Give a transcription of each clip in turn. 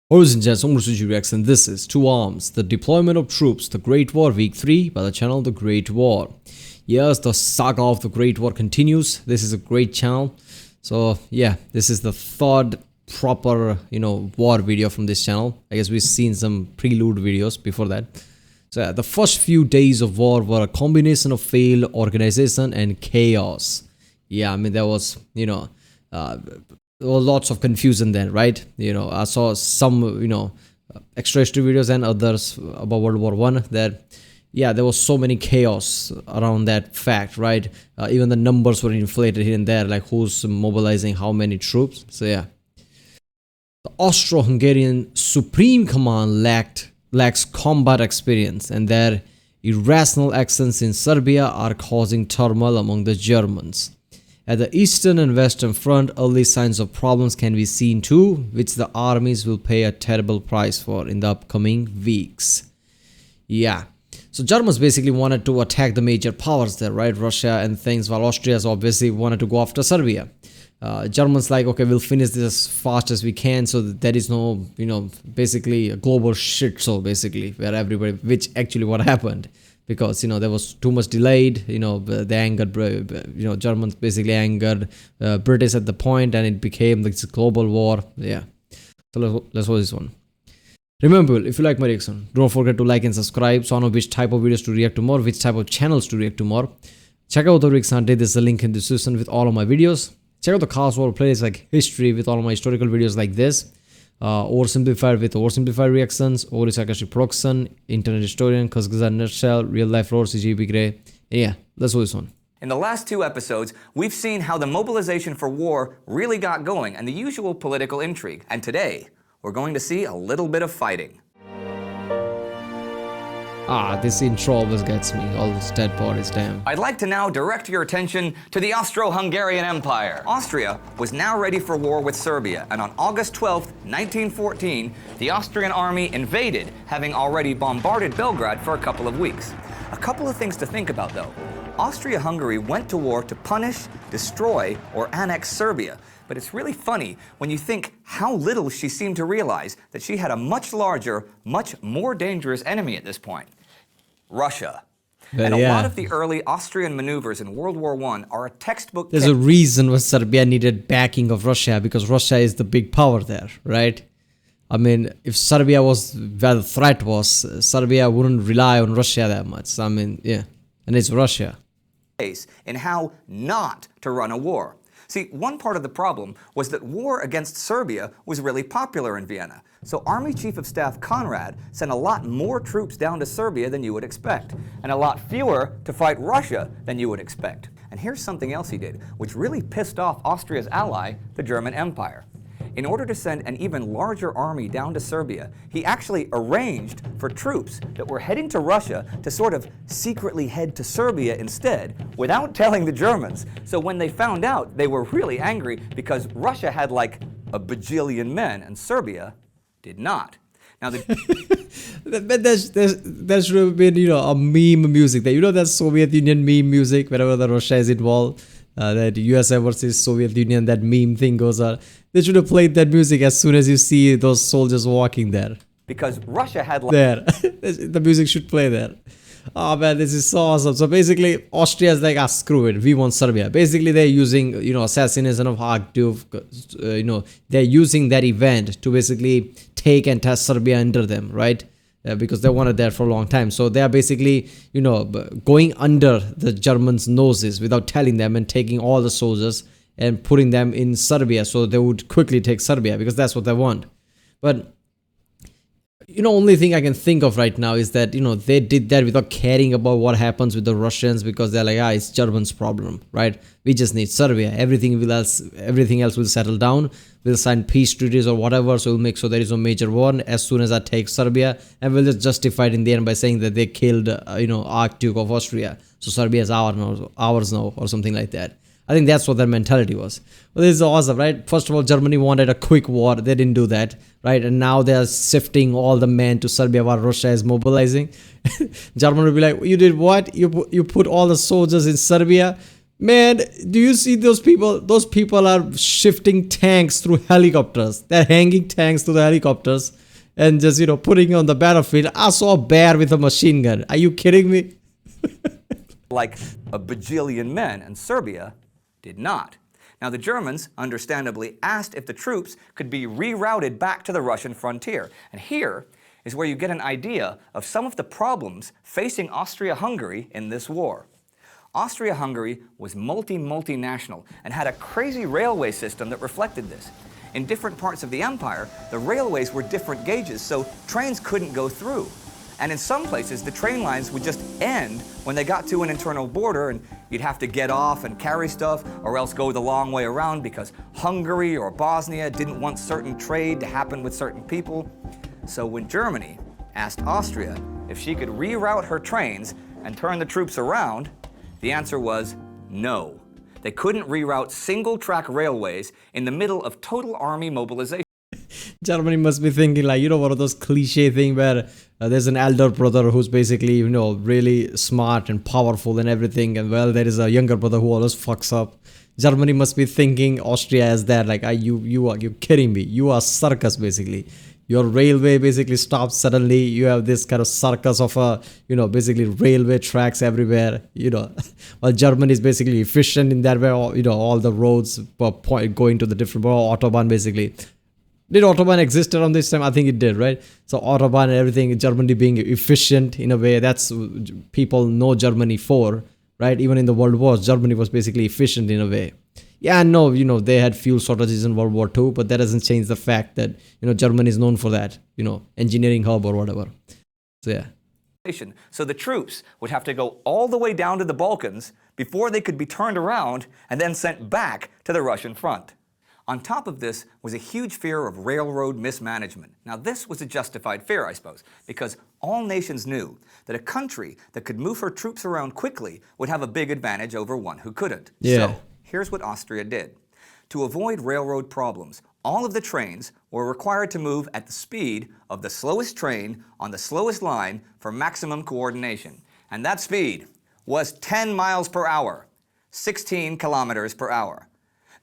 Ladies and gents, and this is Two Arms, the deployment of troops, the Great War Week 3 by the channel The Great War. Yes, the saga of the Great War continues. This is a great channel. So yeah, this is the third proper, war video from this channel. I guess we've seen some prelude videos before that. So yeah, the first few days of war were a combination of failed organization and chaos. Yeah, I mean, there was, there was lots of confusion then, right? I saw some, extra history videos and others about World War One that, yeah, there was so many chaos around that fact, right? Even the numbers were inflated here and there, like who's mobilizing how many troops. So yeah, the Austro-Hungarian Supreme Command lacks combat experience, and their irrational actions in Serbia are causing turmoil among the Germans. At the Eastern and Western Front, early signs of problems can be seen too, which the armies will pay a terrible price for in the upcoming weeks. Yeah, so Germans basically wanted to attack the major powers there, right? Russia and things, while Austria's obviously wanted to go after Serbia. Germans like, okay, we'll finish this as fast as we can, so that there is no, basically a global shit show, basically, where everybody, which actually what happened. Because there was too much delayed, they angered, Germans basically angered British at the point, and it became this global war. Yeah, so let's watch this one. Remember, if you like my reaction, don't forget to like and subscribe so I know which type of videos to react to more, which type of channels to react to more. Check out the reaction I did. There's a link in the description with all of my videos. Check out the Cast War playlists like history with all of my historical videos like this. Oversimplified with oversimplified reactions, Orisakashi production, internet historian, Kazgazan nutshell, real life roar, CGB Grey. Yeah, let's do this one. In the last two episodes, we've seen how the mobilization for war really got going and the usual political intrigue. And today, we're going to see a little bit of fighting. This intro always gets me. All these dead bodies, damn. I'd like to now direct your attention to the Austro-Hungarian Empire. Austria was now ready for war with Serbia, and on August 12, 1914, the Austrian army invaded, having already bombarded Belgrade for a couple of weeks. A couple of things to think about, though. Austria-Hungary went to war to punish, destroy, or annex Serbia. But it's really funny when you think how little she seemed to realize that she had a much larger, much more dangerous enemy at this point. Russia. And a lot of the early Austrian maneuvers in World War I are a textbook. There's a reason why Serbia needed backing of Russia, because Russia is the big power there, right? I mean, if Serbia was where the threat was, Serbia wouldn't rely on Russia that much. I mean, yeah, and it's Russia. In how not to run a war. See, one part of the problem was that war against Serbia was really popular in Vienna. So Army Chief of Staff Conrad sent a lot more troops down to Serbia than you would expect, and a lot fewer to fight Russia than you would expect. And here's something else he did, which really pissed off Austria's ally, the German Empire. In order to send an even larger army down to Serbia, he actually arranged for troops that were heading to Russia to sort of secretly head to Serbia instead, without telling the Germans. So when they found out, they were really angry because Russia had like a bajillion men and Serbia did not. Now there should have been, a meme music there. That Soviet Union meme music, whenever the Russia is involved. That USA versus Soviet Union, that meme thing goes on. They should have played that music as soon as you see those soldiers walking there. Because Russia had there. The music should play there. Oh man, this is so awesome. So basically, Austria is like, screw it, we want Serbia. Basically, they're using, assassination of Archduke, they're using that event to basically take and test Serbia under them, right? Because they wanted that for a long time. So they are basically, going under the Germans' noses without telling them and taking all the soldiers and putting them in Serbia so they would quickly take Serbia because that's what they want. But, only thing I can think of right now is that, they did that without caring about what happens with the Russians because they're like, it's Germans' problem, right? We just need Serbia. Everything else will settle down. We'll sign peace treaties or whatever, so we'll make sure there is no major war as soon as I take Serbia, and we'll just justify it in the end by saying that they killed, Archduke of Austria, so Serbia is ours now, or something like that. I think that's what their mentality was. Well, this is awesome, right? First of all, Germany wanted a quick war. They didn't do that, right? And now they're shifting all the men to Serbia while Russia is mobilizing. Germany will be like, you did what? You put all the soldiers in Serbia? Man, do you see those people? Those people are shifting tanks through helicopters. They're hanging tanks to the helicopters and just, putting on the battlefield. I saw a bear with a machine gun. Are you kidding me? Like a bajillion men, and Serbia did not. Now, the Germans, understandably, asked if the troops could be rerouted back to the Russian frontier. And here is where you get an idea of some of the problems facing Austria-Hungary in this war. Austria-Hungary was multinational and had a crazy railway system that reflected this. In different parts of the empire, the railways were different gauges, so trains couldn't go through. And in some places, the train lines would just end when they got to an internal border, and you'd have to get off and carry stuff, or else go the long way around because Hungary or Bosnia didn't want certain trade to happen with certain people. So when Germany asked Austria if she could reroute her trains and turn the troops around, the answer was no. They couldn't reroute single-track railways in the middle of total army mobilization. Germany must be thinking like, one of those cliche thing where there's an elder brother who's basically, really smart and powerful and everything. And well, there is a younger brother who always fucks up. Germany must be thinking Austria as that, like, you're kidding me. You are circus, basically. Your railway basically stops suddenly. You have this kind of circus of basically railway tracks everywhere, While Germany is basically efficient in that way, all the roads going to the different, Autobahn basically. Did Autobahn exist around this time? I think it did, right? So Autobahn and everything, Germany being efficient in a way, that's people know Germany for, right? Even in the World Wars, Germany was basically efficient in a way. Yeah, no, they had fuel shortages in World War II, but that doesn't change the fact that, Germany is known for that, engineering hub or whatever. So, yeah. So the troops would have to go all the way down to the Balkans before they could be turned around and then sent back to the Russian front. On top of this was a huge fear of railroad mismanagement. Now, this was a justified fear, I suppose, because all nations knew that a country that could move her troops around quickly would have a big advantage over one who couldn't. Yeah. So, here's what Austria did. To avoid railroad problems, all of the trains were required to move at the speed of the slowest train on the slowest line for maximum coordination. And that speed was 10 miles per hour, 16 kilometers per hour.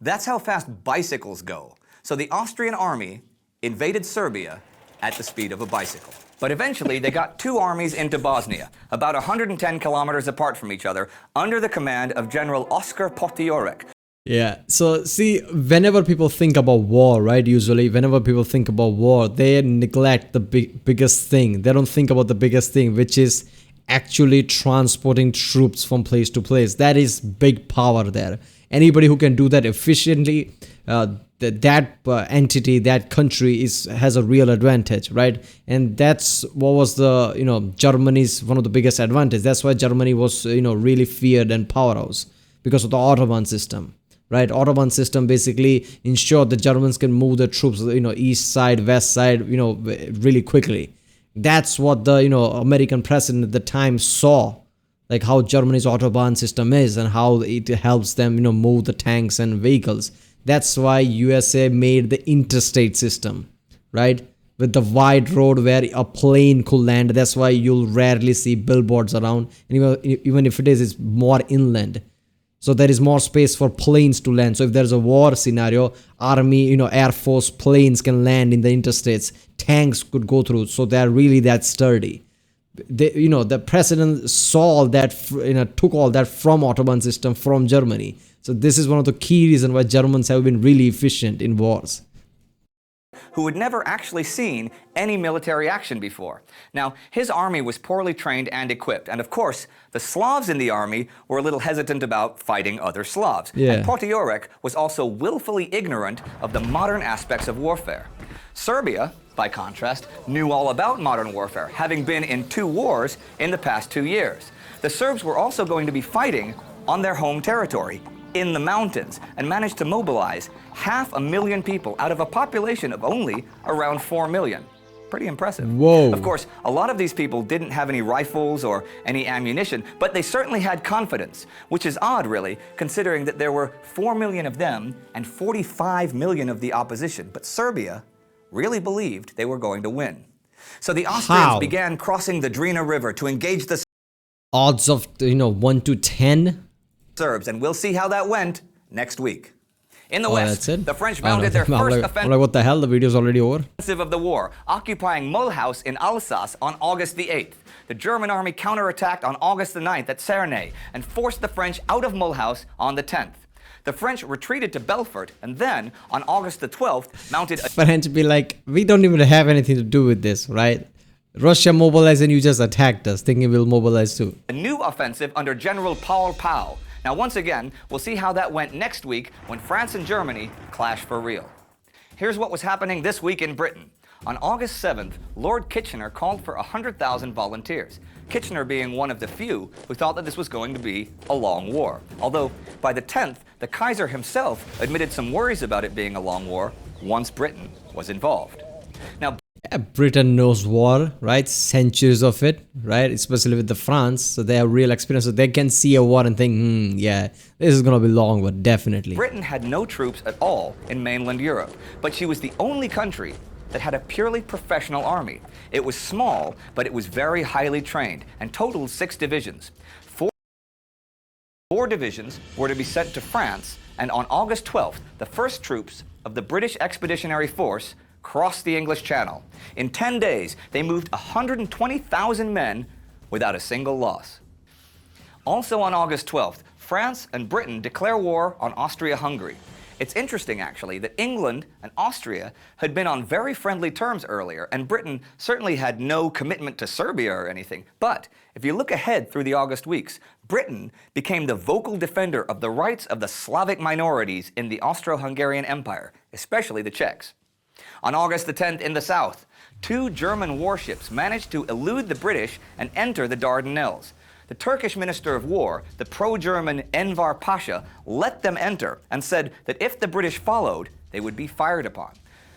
That's how fast bicycles go. So the Austrian army invaded Serbia at the speed of a bicycle. But eventually, they got two armies into Bosnia, about 110 kilometers apart from each other, under the command of General Oskar Potiorek. Yeah, so see, whenever people think about war, right, usually, whenever people think about war, they neglect the biggest thing. They don't think about the biggest thing, which is actually transporting troops from place to place. That is big power there. Anybody who can do that efficiently, that entity, that country has a real advantage, right? And that's what was the, Germany's one of the biggest advantage. That's why Germany was, really feared and powerhouse because of the Ottoman system, right? Ottoman system basically ensured the Germans can move their troops, east side, west side, really quickly. That's what the, American president at the time saw, like how Germany's Autobahn system is and how it helps them, move the tanks and vehicles. That's why USA made the interstate system, right? With the wide road where a plane could land. That's why you'll rarely see billboards around. And even if it is, it's more inland. So there is more space for planes to land. So if there's a war scenario, army, Air Force planes can land in the interstates. Tanks could go through. So they're really that sturdy. The president saw all that, took all that from Ottoman system, from Germany. So this is one of the key reasons why Germans have been really efficient in wars. Who had never actually seen any military action before. Now, his army was poorly trained and equipped, and of course, the Slavs in the army were a little hesitant about fighting other Slavs. Yeah. And Potiorek was also willfully ignorant of the modern aspects of warfare. Serbia, by contrast, knew all about modern warfare, having been in 2 wars in the past 2 years. The Serbs were also going to be fighting on their home territory, in the mountains, and managed to mobilize 500,000 people out of a population of only around 4 million. Pretty impressive. Whoa. Of course, a lot of these people didn't have any rifles or any ammunition, but they certainly had confidence, which is odd, really, considering that there were 4 million of them and 45 million of the opposition. But Serbia really believed they were going to win. So the Austrians began crossing the Drina River to engage the... Odds of, 1 to 10? Serbs, and we'll see how that went next week. In the Oh, West, that's it? the French I don't mounted know. their I'm first like, I'm like, what the hell? The video's already over. offensive of the war, occupying Mulhouse in Alsace on August the 8th. The German army counterattacked on August the 9th at Cernay and forced the French out of Mulhouse on the 10th. The French retreated to Belfort and then, on August the 12th, mounted a French be like, we don't even have anything to do with this, right? Russia mobilized and you just attacked us, thinking we'll mobilize too. new offensive under General Paul Pau. Now, once again, we'll see how that went next week when France and Germany clash for real. Here's what was happening this week in Britain. On August 7th, Lord Kitchener called for 100,000 volunteers, Kitchener being one of the few who thought that this was going to be a long war. Although, by the 10th, the Kaiser himself admitted some worries about it being a long war once Britain was involved. Now, Yeah, Britain knows war, right? Centuries of it, right? Especially with the France, so they have real experience, so they can see a war and think, yeah, this is gonna be long, but definitely. Britain had no troops at all in mainland Europe, but she was the only country that had a purely professional army. It was small, but it was very highly trained and totaled 6 divisions. Four divisions were to be sent to France, and on August 12th, the first troops of the British Expeditionary Force crossed the English Channel. In 10 days, they moved 120,000 men without a single loss. Also on August 12th, France and Britain declare war on Austria-Hungary. It's interesting, actually, that England and Austria had been on very friendly terms earlier, and Britain certainly had no commitment to Serbia or anything. But if you look ahead through the August weeks, Britain became the vocal defender of the rights of the Slavic minorities in the Austro-Hungarian Empire, especially the Czechs. On August the 10th in the south, 2 German warships managed to elude the British and enter the Dardanelles. The Turkish Minister of War, the pro-German Enver Pasha, let them enter and said that if the British followed, they would be fired upon.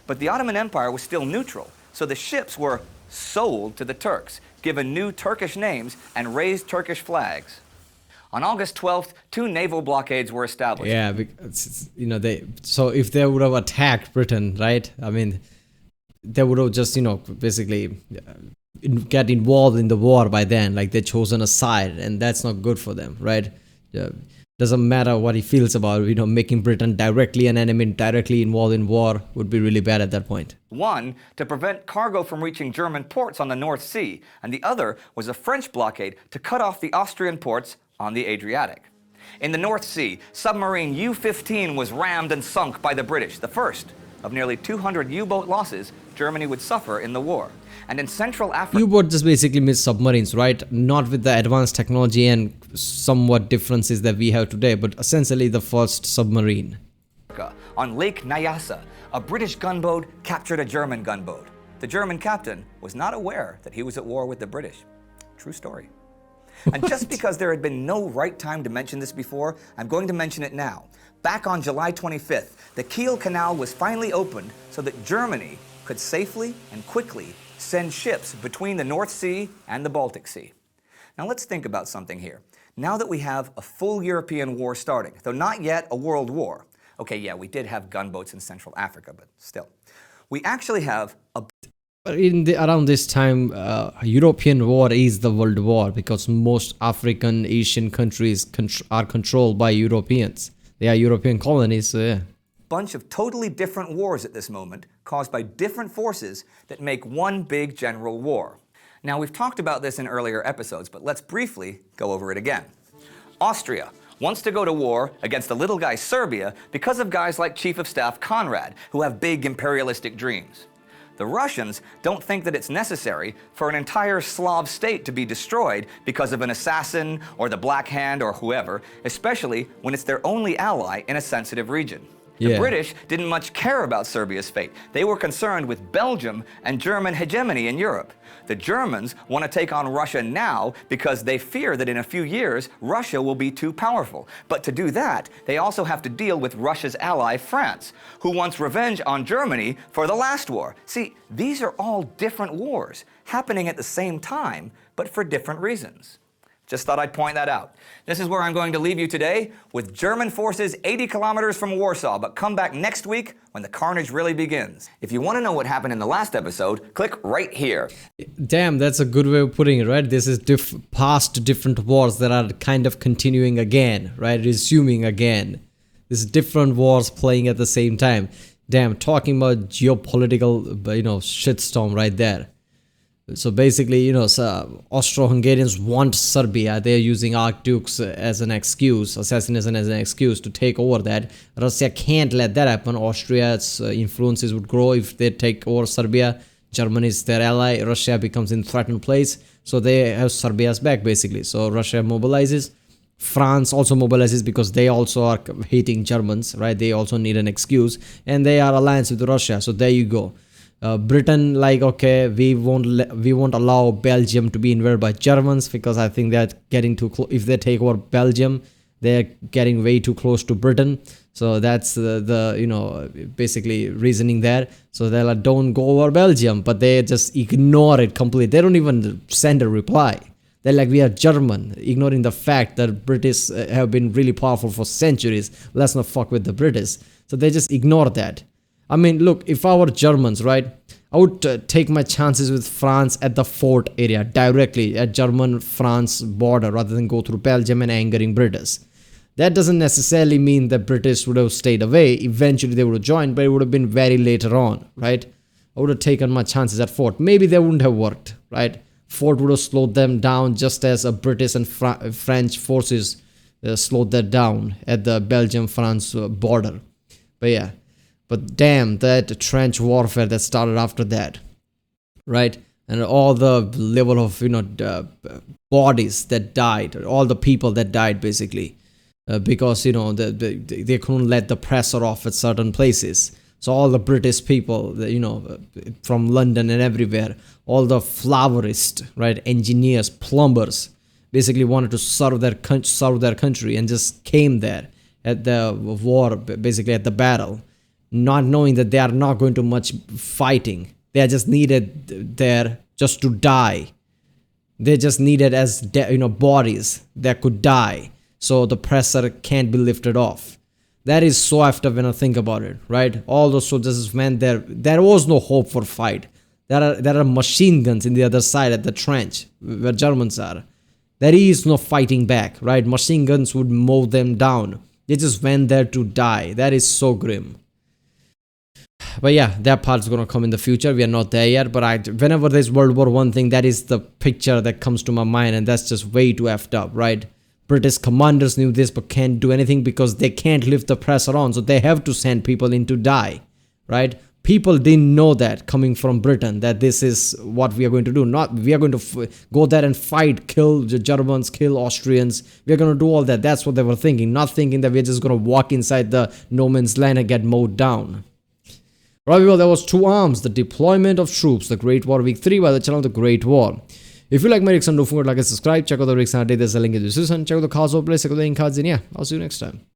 But the Ottoman Empire was still neutral, so the ships were sold to the Turks, given new Turkish names, and raised Turkish flags. On August 12th, 2 naval blockades were established. Yeah, because, you know, so if they would have attacked Britain, right? I mean, they would have just, you know, basically get involved in the war by then, like they'd chosen a side, and that's not good for them, right? Doesn't matter what he feels about, you know, making Britain directly an enemy, directly involved in war would be really bad at that point. One, to prevent cargo from reaching German ports on the North Sea, and the other was a French blockade to cut off the Austrian ports on the Adriatic. In the North Sea, submarine U-15 was rammed and sunk by the British, the first of nearly 200 U-boat losses Germany would suffer in the war. And in Central Africa, U-boat just basically means submarines, right? Not with the advanced technology and somewhat differences that we have today, but essentially the first submarine. on Lake Nyasa, a British gunboat captured a German gunboat. The German captain was not aware that he was at war with the British. True story. And just because there had been no right time to mention this before, I'm going to mention it now. Back on July 25th, the Kiel Canal was finally opened so that Germany could safely and quickly send ships between the North Sea and the Baltic Sea. Now let's think about something here. Now that we have a full European war starting, though not yet a world war. Okay, yeah, we did have gunboats in Central Africa, but still. We actually have a around this time, European war is the world war because most African, Asian countries are controlled by Europeans. They are European colonies, so yeah. bunch of totally different wars at this moment, caused by different forces that make one big general war. Now, we've talked about this in earlier episodes, but let's briefly go over it again. Austria wants to go to war against the little guy Serbia because of guys like Chief of Staff Conrad, who have big imperialistic dreams. The Russians don't think that it's necessary for an entire Slav state to be destroyed because of an assassin or the Black Hand or whoever, especially when it's their only ally in a sensitive region. The British didn't much care about Serbia's fate. They were concerned with Belgium and German hegemony in Europe. The Germans want to take on Russia now because they fear that in a few years, Russia will be too powerful. But to do that, they also have to deal with Russia's ally, France, who wants revenge on Germany for the last war. See, these are all different wars, happening at the same time, but for different reasons. Just thought I'd point that out. This is where I'm going to leave you today, with German forces 80 kilometers from Warsaw, but come back next week when the carnage really begins. If you want to know what happened in the last episode, click right here. Damn, that's a good way of putting it, right? This is past different wars that are kind of continuing again, right? Resuming again. This is different wars playing at the same time. Damn, talking about geopolitical, shitstorm right there. So basically, Austro-Hungarians want Serbia. They're using archdukes as an excuse, assassination as an excuse to take over that. Russia can't let that happen. Austria's influences would grow if they take over Serbia. Germany is their ally. Russia becomes in threatened place. So they have Serbia's back, basically. So Russia mobilizes. France also mobilizes because they also are hating Germans, right? They also need an excuse. And they are alliance with Russia. So there you go. Britain, like, okay, we won't allow Belgium to be invaded by Germans, because I think they're getting too close. If they take over Belgium, they're getting way too close to Britain. So that's the basically reasoning there. So they're like, don't go over Belgium, but they just ignore it completely. They don't even send a reply. They're like, we are German, ignoring the fact that British have been really powerful for centuries. Let's not fuck with the British. So they just ignore that. I mean, look, if I were Germans, right, I would take my chances with France at the fort area, directly at German-France border, rather than go through Belgium and angering British. That doesn't necessarily mean that British would have stayed away. Eventually, they would have joined, but it would have been very later on, right? I would have taken my chances at fort. Maybe they wouldn't have worked, right? Fort would have slowed them down, just as a British and French forces slowed that down at the Belgium-France border. But yeah. But damn, that trench warfare that started after that, right? And all the level of, bodies that died, all the people that died, basically, because, they couldn't let the pressure off at certain places. So all the British people, from London and everywhere, all the florists, right, engineers, plumbers, basically wanted to serve their country and just came there at the war, basically at the battle, not knowing that they are not going to much fighting. They are just needed there just to die. They just needed as bodies that could die, so the pressure can't be lifted off. That is so effed up when I think about it, right? All those soldiers went there. There was no hope for fight. There are machine guns in the other side at the trench where Germans are. There is no fighting back, right? Machine guns would mow them down. They just went there to die. That is so grim. But yeah, that part's gonna come in the future. We are not there yet, but whenever there's World War I thing, that is the picture that comes to my mind, and that's just way too effed up, right? British commanders knew this but can't do anything because they can't lift the pressure on, so they have to send people in to die, right? People didn't know that coming from Britain, that this is what we are going to do. Not we are going to go there and fight, kill the Germans, kill Austrians. We are going to do all that. That's what they were thinking, not thinking that we're just going to walk inside the no man's land and get mowed down. Right, people, that was Two Arms, the deployment of troops, the Great War Week 3 by the channel The Great War. If you like my reacts, don't forget to like and subscribe. Check out the reacts and there's a link in the description. Check out the cards or place, check out the ink cards, and yeah, I'll see you next time.